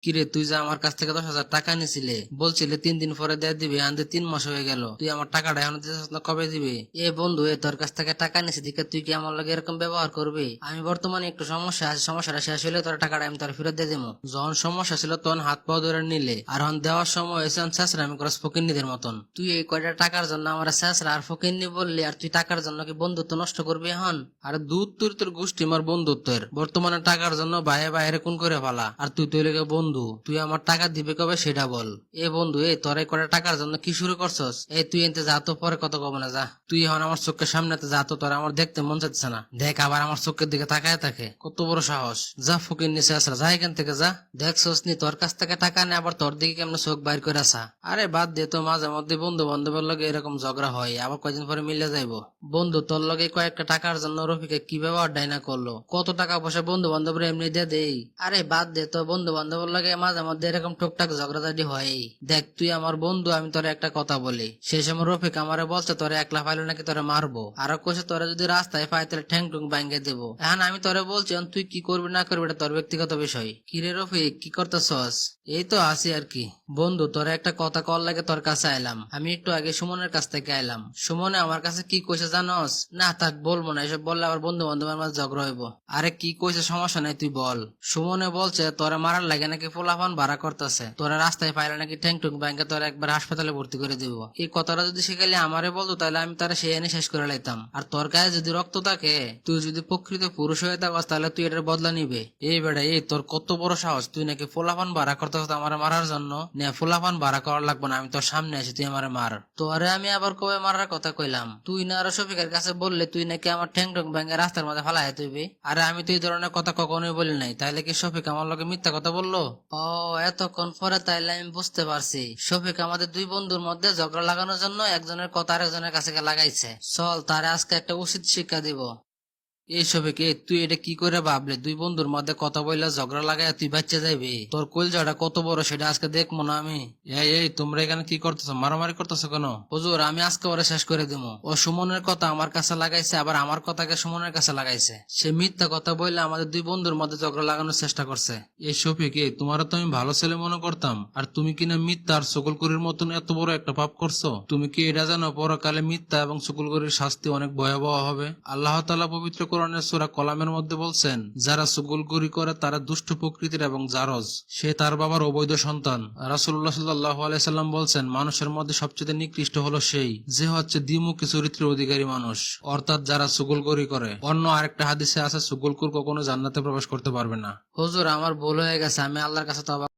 কিরে, তুই যে আমার কাছ থেকে 10,000 টাকা নিছিলে, বলছিলে 3 দিন পরে দিয়ে দিবে, আনতে 3 মাস হয়ে গেল, তুই আমার টাকাটা এখন দিতেছিস না, কবে দিবে? এ বন্ধু, তোর কাছ থেকে টাকা নিছি দিকে তুই কি আমার লাগে এরকম ব্যবহার করবি? আমি বর্তমানে একটু সমস্যা আছে, সমস্যাটা শেষ হলে তোর টাকাটা আমি তোর ফেরত দিয়ে দেবো। যখন সমস্যা ছিল তখন হাত পা ধরে নিলে, আর এখন দেওয়ার সময় এসে শেষরা আমি করে ফকিন্নিদের মতন। তুই এই কয়টা টাকার জন্য আমার শেষরা আর ফকিন্নি বললি, আর তুই টাকার জন্য কি বন্ধুত্ব নষ্ট করবি এখন? আর দুধ তুই তোর গোষ্ঠী আমার বন্ধুত্বের, বর্তমানে টাকার জন্য বাইরে বাইরে কোন করে ফেলা, আর তুই তুই লেগে বন্ধু, তুই আমার টাকা দিবে কবে সেটা বল। এ বন্ধু, তোর এই কটা টাকার জন্য কি শুরু করছস? তুই এনতে যা তো, পরে কত কব না, যা তুই এখন আমার চোখের সামনে যা তো, তোর আমার দেখতে মন চাচ্ছে না। দেখ আবার আমার চোখের দিকে তাকায় থাকে, কত বড় সাহস! যা ফকির নিচে আসরা, যা এখান থেকে যা। দেখছস নি তোর কাছ থেকে টাকা নেই, আবার তোর দিকে কেমন চোখ বাইর করে আসা। আরে বাদ দে তো, মাঝে মধ্যে বন্ধু বান্ধবের লগে এরকম ঝগড়া হয়, আবার কয়দিন পরে মিলে যাইবো। বন্ধু, তোর লগে কয়েকটা টাকার জন্য রফিকে কি ব্যবহার ডাইনা করলো, কত টাকা পয়সা বন্ধু বান্ধবরা এমনি দিয়ে দেই। আরে বাদ দে তো, বন্ধু বান্ধবের লগে মাঝে মধ্যে এরকম টুকটাক ঝগড়াঝাটি হয়। দেখ তুই আমার বন্ধু, আমি তোরে একটা কথা বলি, সেই সময় রফিক আমারে বলছে তোরে একলা পাইলো নাকি তোরে মারবো, আরো কইছে তোরে যদি রাস্তায় পাই তাহলে ঠ্যাং টুং ভাঙ্গে দেবো। এখন আমি তোরে বলছি, এখন তুই কি করবি না করবি এটা তোর ব্যক্তিগত বিষয়। কিরে রফিক, কি করতেছস? এই তো আছি আর কি। বন্ধু, তোরে একটা কথা কল লাগে তোর কাছে আইলাম। আমি একটু আগে সুমনের কাছ থেকে আইলাম। সুমনে আমার কাছে কি কইছে জানোস? না থাক, বলবো না, এসব বললে আবার বন্ধু বান্ধবের মাঝে ঝগড়া হইব। আরে কি কইছে, সমস্যা নাই, তুই বল। সুমনে বলছে তোরে মারার লাগে নাকি পোলাপান ভাড়া করতেছে, তোরা রাস্তায় পাইলে নাকি ঠ্যাং টুং ব্যাংকে তোরা একবার হাসপাতালে ভর্তি করে দিব। এই কথাটা যদি সেখানে আমারে বলতো তাহলে আমি তারা সে এনে শেষ করে লাইতাম। আর তোর গায়ে যদি রক্ত থাকে, তুই যদি প্রকৃত পুরুষ হয়ে থাকস, তাহলে তুই এটার বদলা নিবে। এই বেড়া, তোর কত বড় সাহস, তুই নাকি পোলাপান ভাড়া করতেছ আমার মারার জন্য? নে, পোলাপান ভাড়া করার লাগবে না, আমি তোর সামনে আছি, তুই আমারে মার। তোরে আমি আবার কবে মারার কথা কইলাম? তুই না আরো শফিকের কাছে বললে তুই নাকি আমার ঠ্যাং টং ব্যাংকে রাস্তার মধ্যে ফালাই তুইবি। আরে আমি তো এই ধরনের কথা কখনোই বলি নাই, তাইলে কি শফিক আমার লগে মিথ্যা কথা বললো? ও, এতক্ষণ পরে তাইলে আমি বুঝতে পারছি, শফিক আমাদের দুই বন্ধুর মধ্যে ঝগড়া লাগানোর জন্য একজনের কথা আরেকজনের কাছে লাগাইছে। চল, তারে আজকে একটা উচিত শিক্ষা দিব। এইসবে কে তুই এটা কি করে ভাবলে? দুই বন্ধুর মধ্যে কথা বললে ঝগড়া লাগায় তুই বাচ্চা যাইবি? তোর কলজাটা কত বড় সেটা আজকে দেখবো না আমি? এই তোমরা এখানে কি করতেছো? মারামারি করতেছো কেন? হুজুর, আমি আজকে ওরা শেষ করে দেবো। ও সুমনের কথা আমার কাছে লাগাইছে, আবার আমার কথাকে সুমনের কাছে লাগাইছে। সে মিথ্যা কথা বললে আমাদের দুই বন্ধুর মধ্যে ঝগড়া লাগানোর চেষ্টা করছে। এই শফিক, তোমার তো আমি ভালো ছেলে মনে করতাম, আর তুমি কিনা মিথ্যা আর সকলকুরির মতন এত বড় একটা পাপ করছো। তুমি কি এটা জানো পরকালে মিথ্যা এবং সকলকুরির শাস্তি অনেক ভয়াবহ হবে? আল্লাহ তাআলা পবিত্র কোরআনের সূরা কলামের মধ্যে বলছেন, যারা সুগুলগুরি করে তারা দুষ্ট প্রকৃতির এবং জারজ, সে তার বাবার অবৈধ সন্তান। রাসূলুল্লাহ সাল্লাল্লাহু আলাইহি সাল্লাম বলছেন, মানুষের মধ্যে সবচেয়ে নিকৃষ্ট হলো সেই যে হচ্ছে দ্বিমুখী চরিত্রের অধিকারী মানুষ, অর্থাৎ যারা সুগুলগুরি করে। অন্য আরেকটা হাদিসে আছে, সুগুলকুর কখনো জান্নাতে প্রবেশ করতে পারবে না। হুজুর, আমার ভুল হয়ে গেছে, আমি আল্লাহর কাছে তওবা